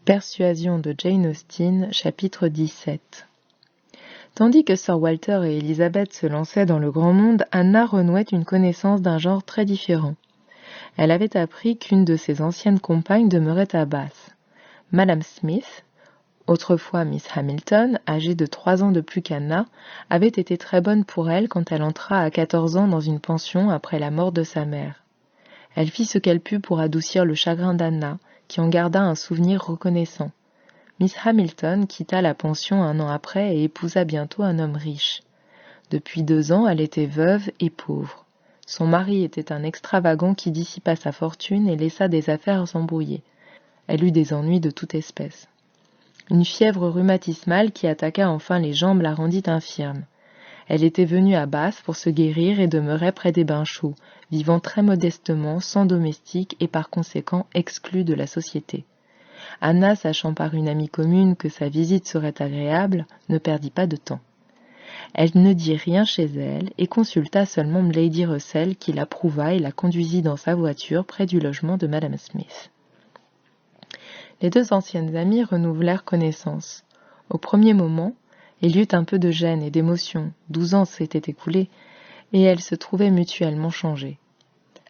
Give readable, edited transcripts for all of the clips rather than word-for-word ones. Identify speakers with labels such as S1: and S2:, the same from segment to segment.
S1: Persuasion de Jane Austen, chapitre 17. Tandis que Sir Walter et Elizabeth se lançaient dans le grand monde, Anna renouait une connaissance d'un genre très différent. Elle avait appris qu'une de ses anciennes compagnes demeurait à Bath. Madame Smith, autrefois Miss Hamilton, âgée de 3 ans de plus qu'Anna, avait été très bonne pour elle quand elle entra à 14 ans dans une pension après la mort de sa mère. Elle fit ce qu'elle put pour adoucir le chagrin d'Anna, qui en garda un souvenir reconnaissant. Miss Hamilton quitta la pension 1 an après et épousa bientôt un homme riche. Depuis 2 ans, elle était veuve et pauvre. Son mari était un extravagant qui dissipa sa fortune et laissa des affaires embrouillées. Elle eut des ennuis de toute espèce. Une fièvre rhumatismale qui attaqua enfin les jambes la rendit infirme. Elle était venue à Bath pour se guérir et demeurait près des bains chauds, vivant très modestement, sans domestique et par conséquent exclue de la société. Anna, sachant par une amie commune que sa visite serait agréable, ne perdit pas de temps. Elle ne dit rien chez elle et consulta seulement Lady Russell qui l'approuva et la conduisit dans sa voiture près du logement de Madame Smith. Les 2 anciennes amies renouvelèrent connaissance. Au premier moment, il y eut un peu de gêne et d'émotion, 12 ans s'étaient écoulés, et elles se trouvaient mutuellement changées.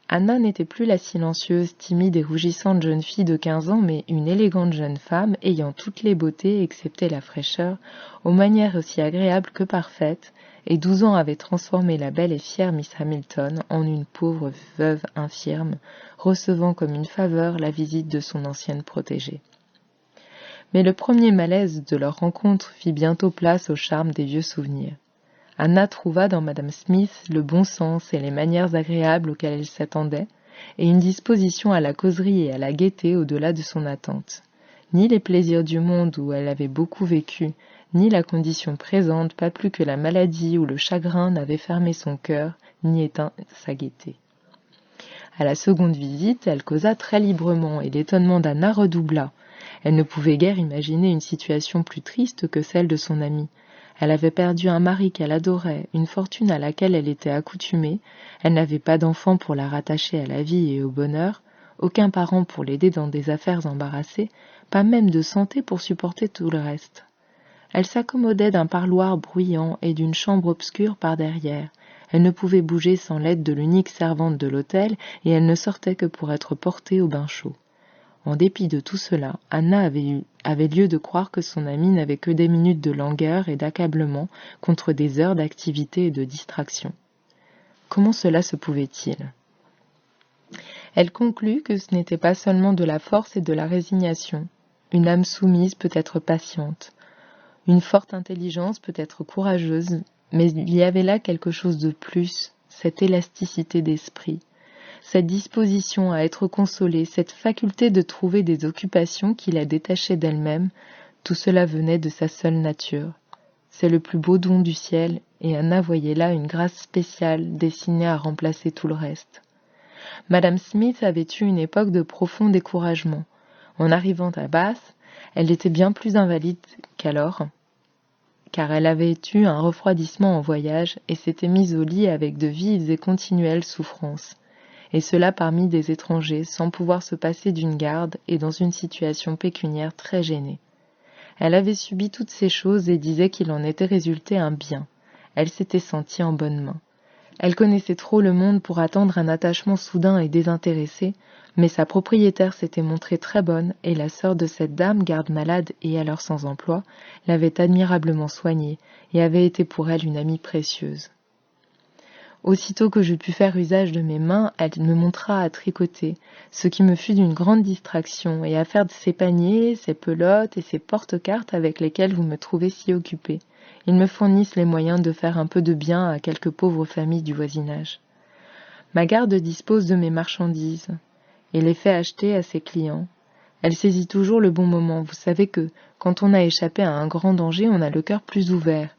S1: Anna n'était plus la silencieuse, timide et rougissante jeune fille de 15 ans, mais une élégante jeune femme ayant toutes les beautés, excepté la fraîcheur, aux manières aussi agréables que parfaites, et 12 ans avaient transformé la belle et fière Miss Hamilton en une pauvre veuve infirme, recevant comme une faveur la visite de son ancienne protégée. Mais le premier malaise de leur rencontre fit bientôt place au charme des vieux souvenirs. Anna trouva dans Madame Smith le bon sens et les manières agréables auxquelles elle s'attendait, et une disposition à la causerie et à la gaieté au-delà de son attente. Ni les plaisirs du monde où elle avait beaucoup vécu, ni la condition présente, pas plus que la maladie ou le chagrin n'avaient fermé son cœur, ni éteint sa gaieté. À la seconde visite, elle causa très librement, et l'étonnement d'Anna redoubla. Elle ne pouvait guère imaginer une situation plus triste que celle de son amie. Elle avait perdu un mari qu'elle adorait, une fortune à laquelle elle était accoutumée, elle n'avait pas d'enfant pour la rattacher à la vie et au bonheur, aucun parent pour l'aider dans des affaires embarrassées, pas même de santé pour supporter tout le reste. Elle s'accommodait d'un parloir bruyant et d'une chambre obscure par derrière. Elle ne pouvait bouger sans l'aide de l'unique servante de l'hôtel et elle ne sortait que pour être portée au bain chaud. En dépit de tout cela, Anna avait lieu de croire que son amie n'avait que des minutes de langueur et d'accablement contre des heures d'activité et de distraction. Comment cela se pouvait-il ? Elle conclut que ce n'était pas seulement de la force et de la résignation. Une âme soumise peut être patiente. Une forte intelligence peut être courageuse, mais il y avait là quelque chose de plus, cette élasticité d'esprit. Cette disposition à être consolée, cette faculté de trouver des occupations qui la détachaient d'elle-même, tout cela venait de sa seule nature. C'est le plus beau don du ciel, et Anna voyait là une grâce spéciale destinée à remplacer tout le reste. Madame Smith avait eu une époque de profond découragement. En arrivant à Bath, elle était bien plus invalide qu'alors, car elle avait eu un refroidissement en voyage et s'était mise au lit avec de vives et continuelles souffrances. Et cela parmi des étrangers, sans pouvoir se passer d'une garde et dans une situation pécuniaire très gênée. Elle avait subi toutes ces choses et disait qu'il en était résulté un bien. Elle s'était sentie en bonne main. Elle connaissait trop le monde pour attendre un attachement soudain et désintéressé, mais sa propriétaire s'était montrée très bonne et la sœur de cette dame, garde-malade et alors sans emploi, l'avait admirablement soignée et avait été pour elle une amie précieuse. Aussitôt que je pus faire usage de mes mains, elle me montra à tricoter, ce qui me fut d'une grande distraction, et à faire ces paniers, ces pelotes et ces porte-cartes avec lesquels vous me trouvez si occupée. Ils me fournissent les moyens de faire un peu de bien à quelques pauvres familles du voisinage. Ma garde dispose de mes marchandises et les fait acheter à ses clients. Elle saisit toujours le bon moment. Vous savez que, quand on a échappé à un grand danger, on a le cœur plus ouvert,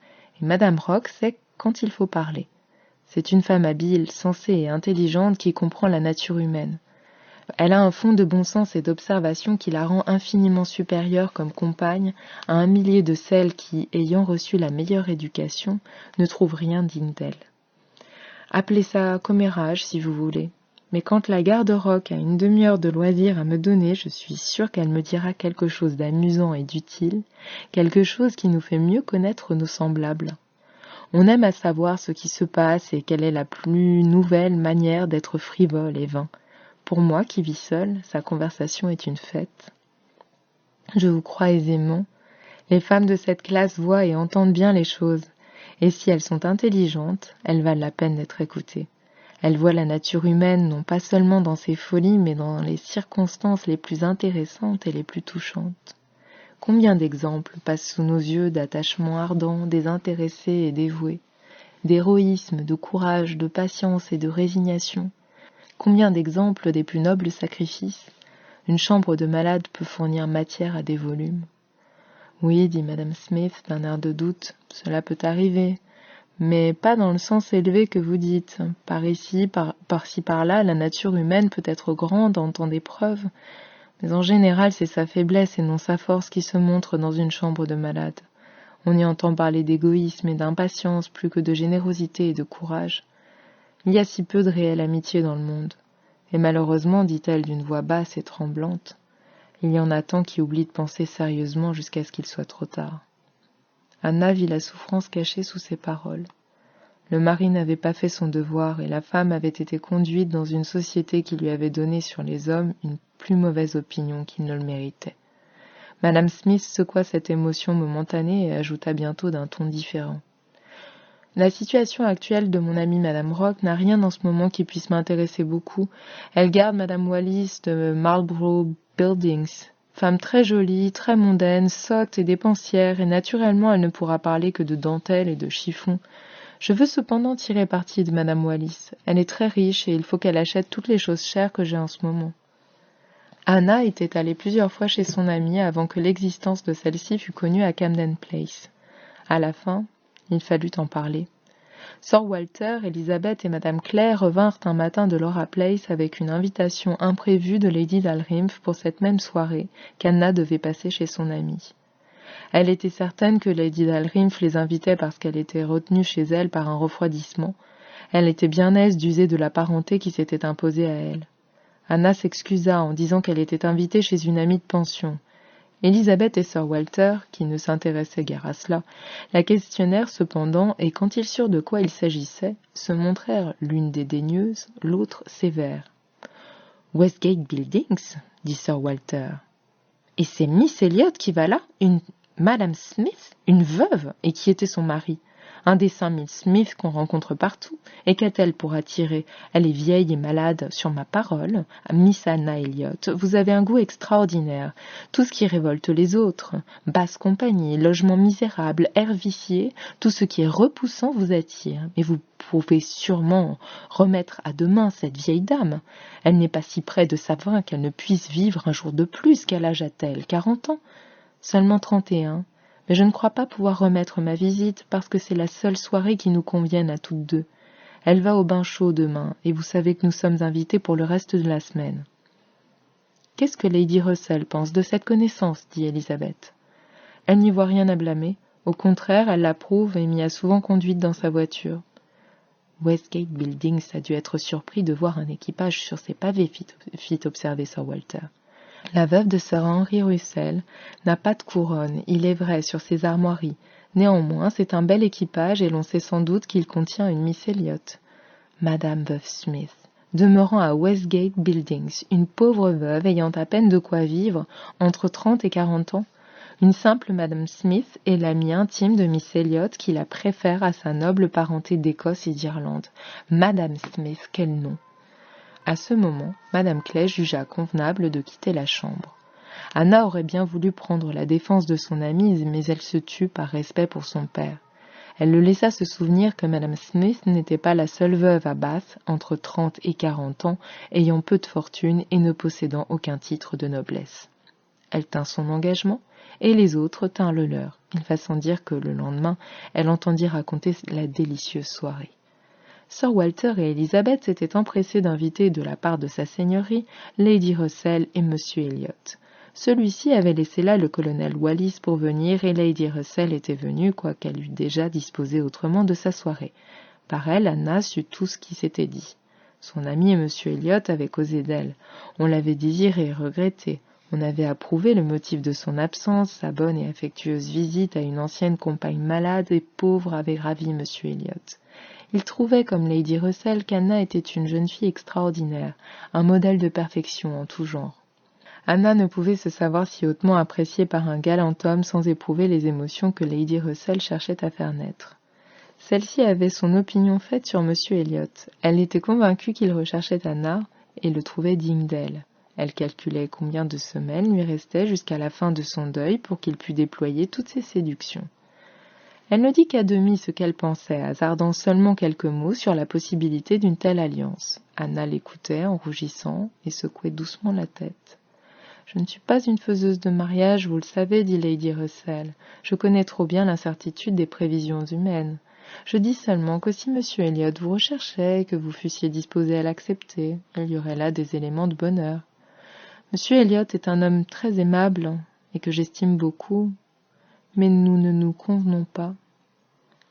S1: et Madame Rock sait quand il faut parler. C'est une femme habile, sensée et intelligente qui comprend la nature humaine. Elle a un fond de bon sens et d'observation qui la rend infiniment supérieure comme compagne à 1 millier de celles qui, ayant reçu la meilleure éducation, ne trouvent rien digne d'elle. Appelez ça commérage si vous voulez, Mais quand la garde-robe a une demi-heure de loisir à me donner, je suis sûre qu'elle me dira quelque chose d'amusant et d'utile, quelque chose qui nous fait mieux connaître nos semblables. On aime à savoir ce qui se passe et quelle est la plus nouvelle manière d'être frivole et vain. Pour moi, qui vis seule, sa conversation est une fête. Je vous crois aisément. Les femmes de cette classe voient et entendent bien les choses, et si elles sont intelligentes, elles valent la peine d'être écoutées. Elles voient la nature humaine non pas seulement dans ses folies, mais dans les circonstances les plus intéressantes et les plus touchantes. Combien d'exemples passent sous nos yeux d'attachements ardents, désintéressés et dévoués, d'héroïsme, de courage, de patience et de résignation. Combien d'exemples des plus nobles sacrifices. Une chambre de malade peut fournir matière à des volumes. Oui, dit Madame Smith d'un air de doute, cela peut arriver. Mais pas dans le sens élevé que vous dites. Par ici, par-ci, par-là, la nature humaine peut être grande en temps d'épreuve, mais en général, c'est sa faiblesse et non sa force qui se montre dans une chambre de malade. On y entend parler d'égoïsme et d'impatience plus que de générosité et de courage. Il y a si peu de réelle amitié dans le monde. Et malheureusement, dit-elle d'une voix basse et tremblante, il y en a tant qui oublient de penser sérieusement jusqu'à ce qu'il soit trop tard. Anna vit la souffrance cachée sous ses paroles. Le mari n'avait pas fait son devoir et la femme avait été conduite dans une société qui lui avait donné sur les hommes une plus mauvaise opinion qu'il ne le méritait. Madame Smith secoua cette émotion momentanée et ajouta bientôt d'un ton différent. La situation actuelle de mon amie Madame Rock n'a rien en ce moment qui puisse m'intéresser beaucoup. Elle garde Madame Wallis de Marlborough Buildings. Femme très jolie, très mondaine, sotte et dépensière, et naturellement elle ne pourra parler que de dentelle et de chiffon. Je veux cependant tirer parti de Madame Wallis. Elle est très riche et il faut qu'elle achète toutes les choses chères que j'ai en ce moment. Anna était allée plusieurs fois chez son amie avant que l'existence de celle-ci fût connue à Camden Place. À la fin, il fallut en parler. Sir Walter, Elizabeth et Madame Clare revinrent un matin de Laura Place avec une invitation imprévue de Lady Dalrymple pour cette même soirée qu'Anna devait passer chez son amie. Elle était certaine que Lady Dalrymple les invitait parce qu'elle était retenue chez elle par un refroidissement. Elle était bien aise d'user de la parenté qui s'était imposée à elle. Anna s'excusa en disant qu'elle était invitée chez une amie de pension. Elizabeth et Sir Walter, qui ne s'intéressaient guère à cela, la questionnèrent cependant, et quand ils surent de quoi il s'agissait, se montrèrent l'une dédaigneuse, l'autre sévère. « Westgate Buildings » dit Sir Walter. « Et c'est Miss Elliot qui va là, une Madame Smith, une veuve, et qui était son mari. Un des 5000 Smith qu'on rencontre partout. Et qu'a-t-elle pour attirer? Elle est vieille et malade, sur ma parole. Miss Anna Elliot, vous avez un goût extraordinaire. Tout ce qui révolte les autres. Basse compagnie, logement misérable, air vicié, tout ce qui est repoussant vous attire. Mais vous pouvez sûrement remettre à demain cette vieille dame. Elle n'est pas si près de sa fin qu'elle ne puisse vivre un jour de plus. Quel âge a-t-elle? 40 ans? Seulement 31. Mais je ne crois pas pouvoir remettre ma visite parce que c'est la seule soirée qui nous convienne à toutes deux. Elle va au bain chaud demain, et vous savez que nous sommes invités pour le reste de la semaine. « Qu'est-ce que Lady Russell pense de cette connaissance ?» dit Elizabeth. « Elle n'y voit rien à blâmer. Au contraire, elle l'approuve et m'y a souvent conduite dans sa voiture. » Westgate Buildings a dû être surpris de voir un équipage sur ses pavés, fit observer Sir Walter. La veuve de Sir Henry Russell n'a pas de couronne, il est vrai, sur ses armoiries. Néanmoins, c'est un bel équipage et l'on sait sans doute qu'il contient une Miss Elliot. Madame Veuve Smith, demeurant à Westgate Buildings, une pauvre veuve ayant à peine de quoi vivre, entre 30 et 40 ans. Une simple Madame Smith est l'amie intime de Miss Elliot qui la préfère à sa noble parenté d'Écosse et d'Irlande. Madame Smith, quel nom! À ce moment, Madame Clay jugea convenable de quitter la chambre. Anna aurait bien voulu prendre la défense de son amie, mais elle se tut par respect pour son père. Elle le laissa se souvenir que Madame Smith n'était pas la seule veuve à Bath, entre 30 et 40 ans, ayant peu de fortune et ne possédant aucun titre de noblesse. Elle tint son engagement, et les autres tinrent le leur. Il va sans dire que le lendemain, elle entendit raconter la délicieuse soirée. Sir Walter et Elizabeth s'étaient empressés d'inviter de la part de sa seigneurie Lady Russell et Monsieur Elliot. Celui-ci avait laissé là le colonel Wallis pour venir et Lady Russell était venue, quoiqu'elle eût déjà disposé autrement de sa soirée. Par elle, Anna sut tout ce qui s'était dit. Son ami et M. Elliot avaient causé d'elle. On l'avait désirée et regrettée. On avait approuvé le motif de son absence. Sa bonne et affectueuse visite à une ancienne compagne malade et pauvre avait ravi M. Elliot. Il trouvait, comme Lady Russell, qu'Anna était une jeune fille extraordinaire, un modèle de perfection en tout genre. Anna ne pouvait se savoir si hautement appréciée par un galant homme sans éprouver les émotions que Lady Russell cherchait à faire naître. Celle-ci avait son opinion faite sur M. Elliot. Elle était convaincue qu'il recherchait Anna et le trouvait digne d'elle. Elle calculait combien de semaines lui restaient jusqu'à la fin de son deuil pour qu'il pût déployer toutes ses séductions. Elle ne dit qu'à demi ce qu'elle pensait, hasardant seulement quelques mots sur la possibilité d'une telle alliance. Anna l'écoutait en rougissant et secouait doucement la tête. « Je ne suis pas une faiseuse de mariage, vous le savez, dit Lady Russell. Je connais trop bien l'incertitude des prévisions humaines. Je dis seulement que si M. Elliot vous recherchait et que vous fussiez disposé à l'accepter, il y aurait là des éléments de bonheur. M. Elliot est un homme très aimable et que j'estime beaucoup, mais nous ne nous convenons pas. »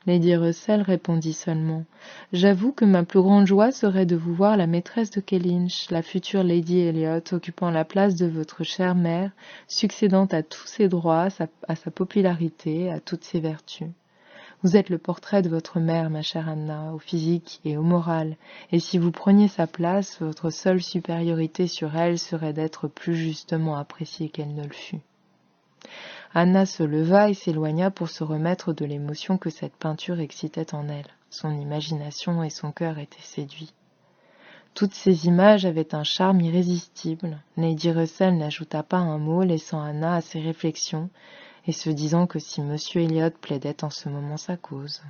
S1: Lady Russell répondit seulement « J'avoue que ma plus grande joie serait de vous voir la maîtresse de Kellynch, la future Lady Elliot, occupant la place de votre chère mère, succédant à tous ses droits, à sa popularité, à toutes ses vertus. Vous êtes le portrait de votre mère, ma chère Anna, au physique et au moral, et si vous preniez sa place, votre seule supériorité sur elle serait d'être plus justement appréciée qu'elle ne le fut. » Anna se leva et s'éloigna pour se remettre de l'émotion que cette peinture excitait en elle. Son imagination et son cœur étaient séduits. Toutes ces images avaient un charme irrésistible. Lady Russell n'ajouta pas un mot, laissant Anna à ses réflexions et se disant que si M. Elliot plaidait en ce moment sa cause.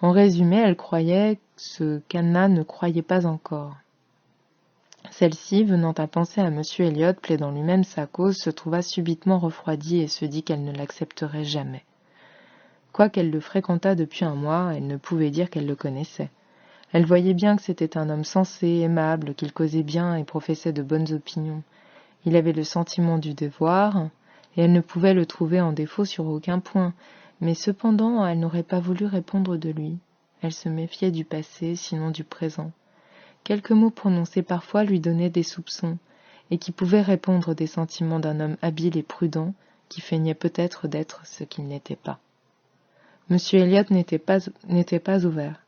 S1: En résumé, elle croyait ce qu'Anna ne croyait pas encore. Celle-ci, venant à penser à M. Elliot plaidant lui-même sa cause, se trouva subitement refroidie et se dit qu'elle ne l'accepterait jamais. Quoiqu'elle le fréquentât depuis un mois, elle ne pouvait dire qu'elle le connaissait. Elle voyait bien que c'était un homme sensé, aimable, qu'il causait bien et professait de bonnes opinions. Il avait le sentiment du devoir, et elle ne pouvait le trouver en défaut sur aucun point, mais cependant elle n'aurait pas voulu répondre de lui. Elle se méfiait du passé, sinon du présent. Quelques mots prononcés parfois lui donnaient des soupçons, et qui pouvaient répondre des sentiments d'un homme habile et prudent, qui feignait peut-être d'être ce qu'il n'était pas. M. Elliot n'était pas ouvert.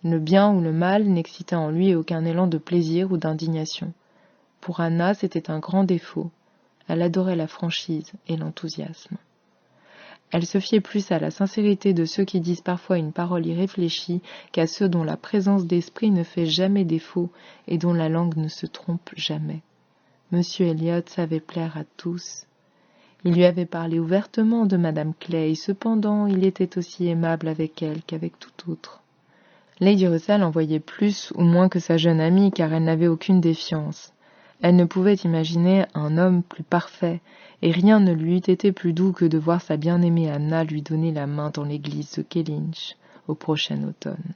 S1: Le bien ou le mal n'excitait en lui aucun élan de plaisir ou d'indignation. Pour Anna, c'était un grand défaut. Elle adorait la franchise et l'enthousiasme. Elle se fiait plus à la sincérité de ceux qui disent parfois une parole irréfléchie qu'à ceux dont la présence d'esprit ne fait jamais défaut et dont la langue ne se trompe jamais. M. Elliot savait plaire à tous. Il lui avait parlé ouvertement de Madame Clay, cependant il était aussi aimable avec elle qu'avec tout autre. Lady Russell en voyait plus ou moins que sa jeune amie, car elle n'avait aucune défiance. Elle ne pouvait imaginer un homme plus parfait, et rien ne lui eût été plus doux que de voir sa bien-aimée Anna lui donner la main dans l'église de Kellynch au prochain automne.